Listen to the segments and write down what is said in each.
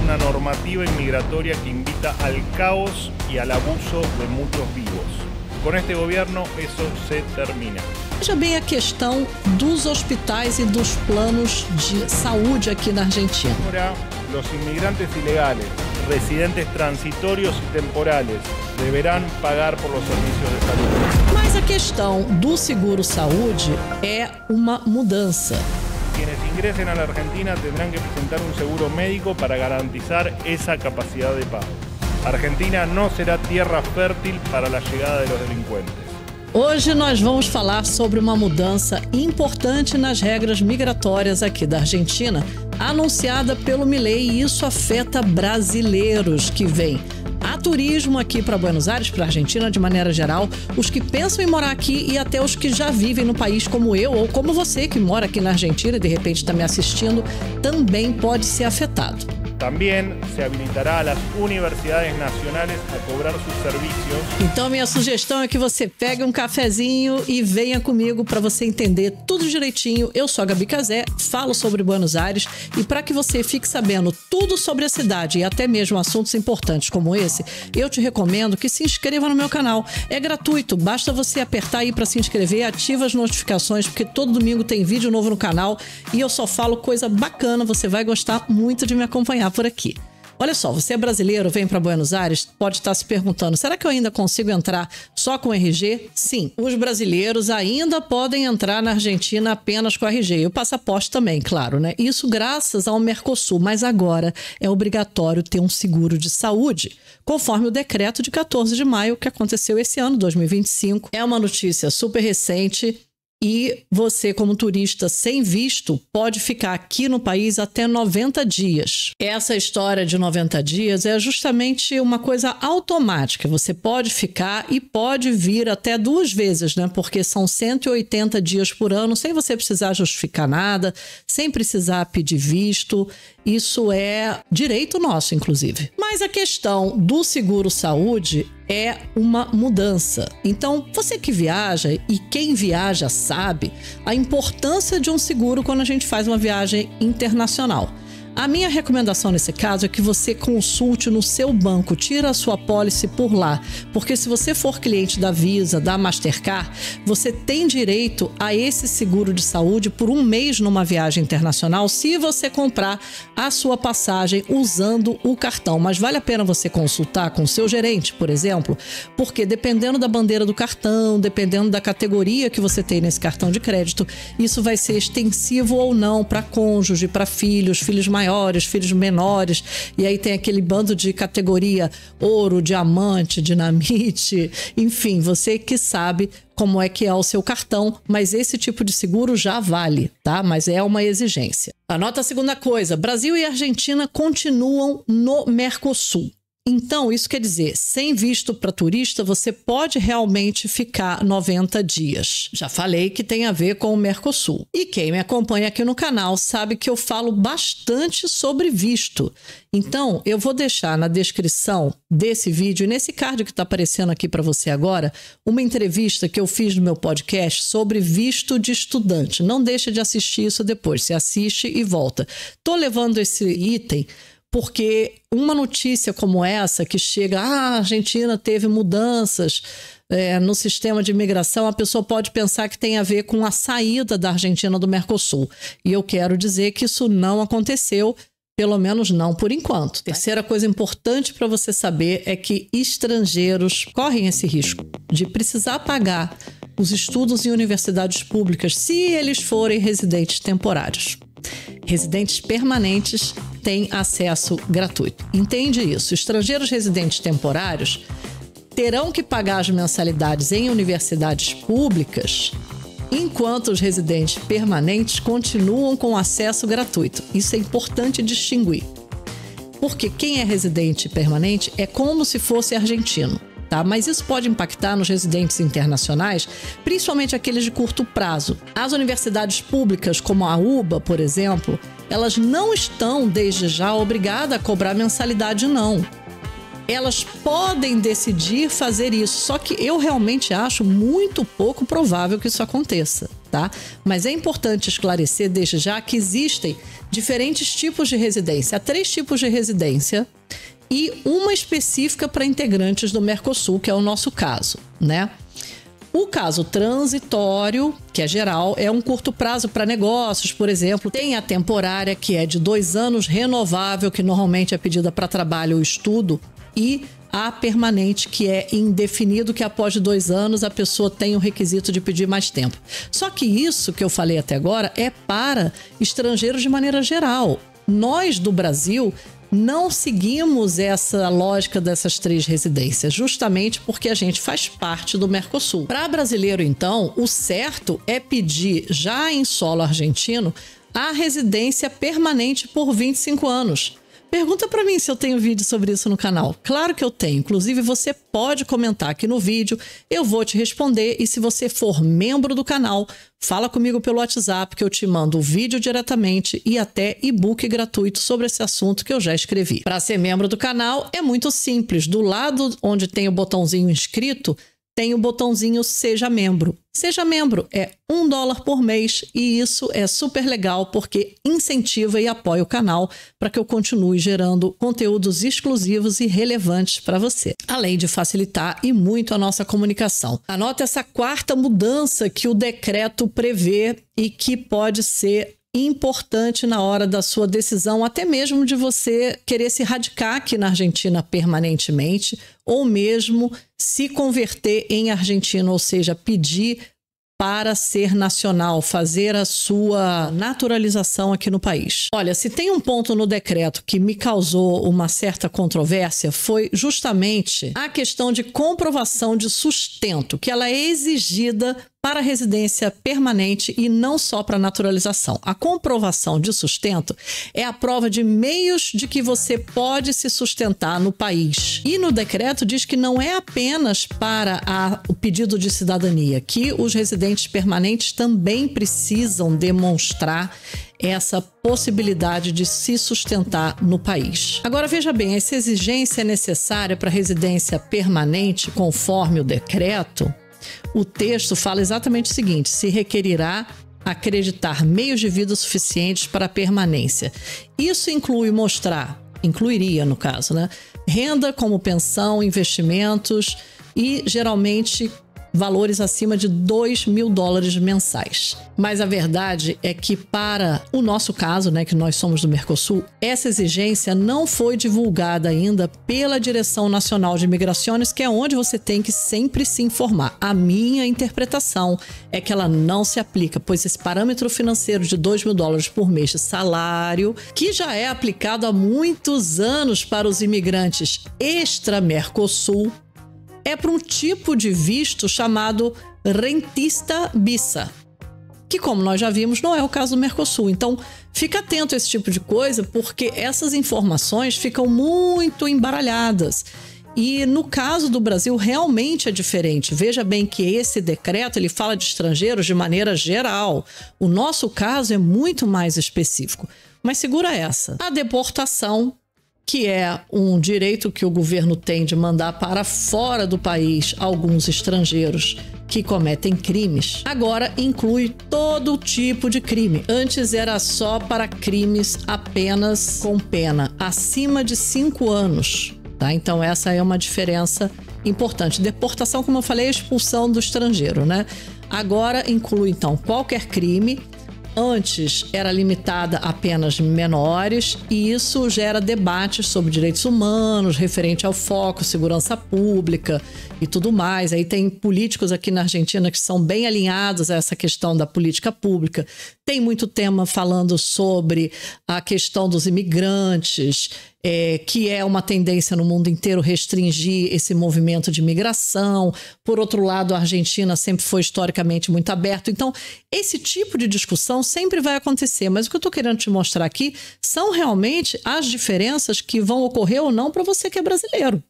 una normativa inmigratoria que invita al caos y al abuso de muchos vivos. Com este governo, isso se termina. Veja bem a questão dos hospitais e dos planos de saúde aqui na Argentina. Ahora, los inmigrantes ilegales, residentes transitorios y temporales, deberán pagar por los servicios de salud. Mas a questão do seguro-saúde é uma mudança. Quienes ingresen a la Argentina tendrán que presentar un seguro médico para garantizar esa capacidad de pago. Argentina não será tierra fértil para a chegada de los delincuentes. Hoje nós vamos falar sobre uma mudança importante nas regras migratórias aqui da Argentina, anunciada pelo Milei, e isso afeta brasileiros que vêm a turismo aqui para Buenos Aires, para a Argentina de maneira geral, os que pensam em morar aqui e até os que já vivem no país como eu ou como você que mora aqui na Argentina e de repente está me assistindo, também pode ser afetado. Também se habilitará a las universidades nacionales a cobrar sus servicios. Então minha sugestão é que você pegue um cafezinho e venha comigo para você entender tudo direitinho. Eu sou a Gabi Cazé, falo sobre Buenos Aires e para que você fique sabendo tudo sobre a cidade e até mesmo assuntos importantes como esse, eu te recomendo que se inscreva no meu canal. É gratuito, basta você apertar aí para se inscrever, ativa as notificações porque todo domingo tem vídeo novo no canal e eu só falo coisa bacana, você vai gostar muito de me acompanhar por aqui. Olha só, você é brasileiro, vem para Buenos Aires, pode estar se perguntando, será que eu ainda consigo entrar só com RG? Sim, os brasileiros ainda podem entrar na Argentina apenas com RG. E o passaporte também, claro, né? Isso graças ao Mercosul, mas agora é obrigatório ter um seguro de saúde, conforme o decreto de 14 de maio que aconteceu esse ano, 2025. É uma notícia super recente. E você, como turista sem visto, pode ficar aqui no país até 90 dias. Essa história de 90 dias é justamente uma coisa automática. Você pode ficar e pode vir até 2 vezes, né? Porque são 180 dias por ano, sem você precisar justificar nada, sem precisar pedir visto. Isso é direito nosso, inclusive. Mas a questão do seguro-saúde é uma mudança. Então, você que viaja e quem viaja sabe a importância de um seguro quando a gente faz uma viagem internacional. A minha recomendação nesse caso é que você consulte no seu banco, tira a sua pólice por lá, porque se você for cliente da Visa, da Mastercard, você tem direito a esse seguro de saúde por 1 mês numa viagem internacional, se você comprar a sua passagem usando o cartão. Mas vale a pena você consultar com o seu gerente, por exemplo, porque dependendo da bandeira do cartão, dependendo da categoria que você tem nesse cartão de crédito, isso vai ser extensivo ou não para cônjuge, para filhos maiores, filhos menores, e aí tem aquele bando de categoria ouro, diamante, dinamite, enfim, você que sabe como é que é o seu cartão, mas esse tipo de seguro já vale, tá? Mas é uma exigência. Anota a segunda coisa, Brasil e Argentina continuam no Mercosul. Então, isso quer dizer, sem visto para turista, você pode realmente ficar 90 dias. Já falei que tem a ver com o Mercosul. E quem me acompanha aqui no canal sabe que eu falo bastante sobre visto. Então, eu vou deixar na descrição desse vídeo, e nesse card que está aparecendo aqui para você agora, uma entrevista que eu fiz no meu podcast sobre visto de estudante. Não deixa de assistir isso depois, você assiste e volta. Tô levando esse item porque uma notícia como essa que chega, a Argentina teve mudanças no sistema de imigração, a pessoa pode pensar que tem a ver com a saída da Argentina do Mercosul. E eu quero dizer que isso não aconteceu, pelo menos não por enquanto. Terceira coisa importante para você saber é que estrangeiros correm esse risco de precisar pagar os estudos em universidades públicas se eles forem residentes temporários. Residentes permanentes têm acesso gratuito. Entende isso? Estrangeiros residentes temporários terão que pagar as mensalidades em universidades públicas, enquanto os residentes permanentes continuam com acesso gratuito. Isso é importante distinguir. Porque quem é residente permanente é como se fosse argentino. Tá? Mas isso pode impactar nos residentes internacionais, principalmente aqueles de curto prazo. As universidades públicas, como a UBA, por exemplo, elas não estão, desde já, obrigadas a cobrar mensalidade, não. elas podem decidir fazer isso, só que eu realmente acho muito pouco provável que isso aconteça, tá? Mas é importante esclarecer desde já que existem diferentes tipos de residência. Há 3 tipos de residência e uma específica para integrantes do Mercosul, que é o nosso caso, né? O caso transitório, que é geral, é um curto prazo para negócios, por exemplo. Tem a temporária, que é de 2 anos, renovável, que normalmente é pedida para trabalho ou estudo, e a permanente, que é indefinido, que após 2 anos a pessoa tem o requisito de pedir mais tempo. Só que isso que eu falei até agora é para estrangeiros de maneira geral. Nós, do Brasil, não seguimos essa lógica dessas 3 residências, justamente porque a gente faz parte do Mercosul. Para brasileiro, então, o certo é pedir, já em solo argentino, a residência permanente por 25 anos. Pergunta para mim se eu tenho vídeo sobre isso no canal. Claro que eu tenho. Inclusive, você pode comentar aqui no vídeo, eu vou te responder. E se você for membro do canal, fala comigo pelo WhatsApp que eu te mando o vídeo diretamente e até e-book gratuito sobre esse assunto que eu já escrevi. Para ser membro do canal é muito simples. Do lado onde tem o botãozinho inscrito, tem o botãozinho Seja Membro. Seja Membro é $1 por mês e isso é super legal porque incentiva e apoia o canal para que eu continue gerando conteúdos exclusivos e relevantes para você, além de facilitar e muito a nossa comunicação. Anota essa 4ª mudança que o decreto prevê e que pode ser importante na hora da sua decisão, até mesmo de você querer se radicar aqui na Argentina permanentemente ou mesmo se converter em argentino, ou seja, pedir para ser nacional, fazer a sua naturalização aqui no país. Olha, se tem um ponto no decreto que me causou uma certa controvérsia, foi justamente a questão de comprovação de sustento, que ela é exigida para a residência permanente e não só para a naturalização. A comprovação de sustento é a prova de meios de que você pode se sustentar no país. E no decreto diz que não é apenas para o pedido de cidadania, que os residentes permanentes também precisam demonstrar essa possibilidade de se sustentar no país. Agora, veja bem, essa exigência é necessária para a residência permanente conforme o decreto. O texto fala exatamente o seguinte: se requerirá acreditar meios de vida suficientes para a permanência. Isso incluiria, no caso, né? Renda como pensão, investimentos e, geralmente, valores acima de $2.000 mensais. Mas a verdade é que para o nosso caso, né, que nós somos do Mercosul, essa exigência não foi divulgada ainda pela Direção Nacional de Migrações, que é onde você tem que sempre se informar. A minha interpretação é que ela não se aplica, pois esse parâmetro financeiro de $2.000 por mês de salário, que já é aplicado há muitos anos para os imigrantes extra-Mercosul, é para um tipo de visto chamado rentista visa, que, como nós já vimos, não é o caso do Mercosul. Então, fica atento a esse tipo de coisa, porque essas informações ficam muito embaralhadas. E no caso do Brasil, realmente é diferente. Veja bem que esse decreto ele fala de estrangeiros de maneira geral. O nosso caso é muito mais específico. Mas segura essa. A deportação, que é um direito que o governo tem de mandar para fora do país alguns estrangeiros que cometem crimes, agora inclui todo tipo de crime. Antes era só para crimes apenas com pena acima de 5 anos. Tá? Então essa é uma diferença importante. Deportação, como eu falei, é a expulsão do estrangeiro, né? Agora inclui, então, qualquer crime. Antes era limitada a penas menores e isso gera debates sobre direitos humanos, referente ao foco, segurança pública e tudo mais. Aí tem políticos aqui na Argentina que são bem alinhados a essa questão da política pública. Tem muito tema falando sobre a questão dos imigrantes, que é uma tendência no mundo inteiro restringir esse movimento de migração. Por outro lado, a Argentina sempre foi historicamente muito aberta. Então, esse tipo de discussão sempre vai acontecer. Mas o que eu estou querendo te mostrar aqui são realmente as diferenças que vão ocorrer ou não para você que é brasileiro.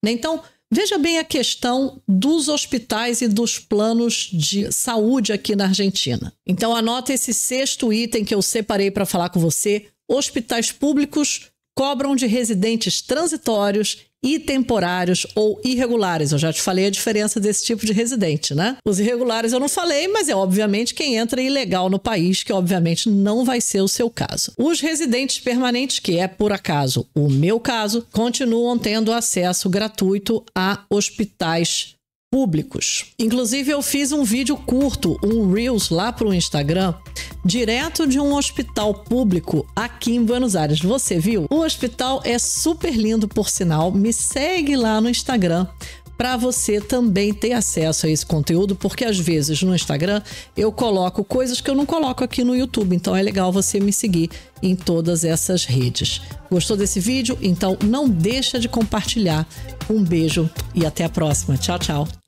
Então, veja bem a questão dos hospitais e dos planos de saúde aqui na Argentina. Então, anota esse 6º item que eu separei para falar com você. Hospitais públicos cobram de residentes transitórios e temporários ou irregulares. Eu já te falei a diferença desse tipo de residente, né? Os irregulares eu não falei, mas é obviamente quem entra ilegal no país, que obviamente não vai ser o seu caso. Os residentes permanentes, que é por acaso o meu caso, continuam tendo acesso gratuito a hospitais públicos. Inclusive, eu fiz um vídeo curto, um Reels lá pro Instagram, direto de um hospital público aqui em Buenos Aires. Você viu? O hospital é super lindo, por sinal. Me segue lá no Instagram para você também ter acesso a esse conteúdo, porque às vezes no Instagram eu coloco coisas que eu não coloco aqui no YouTube, então é legal você me seguir em todas essas redes. Gostou desse vídeo? Então não deixa de compartilhar. Um beijo e até a próxima. Tchau, tchau.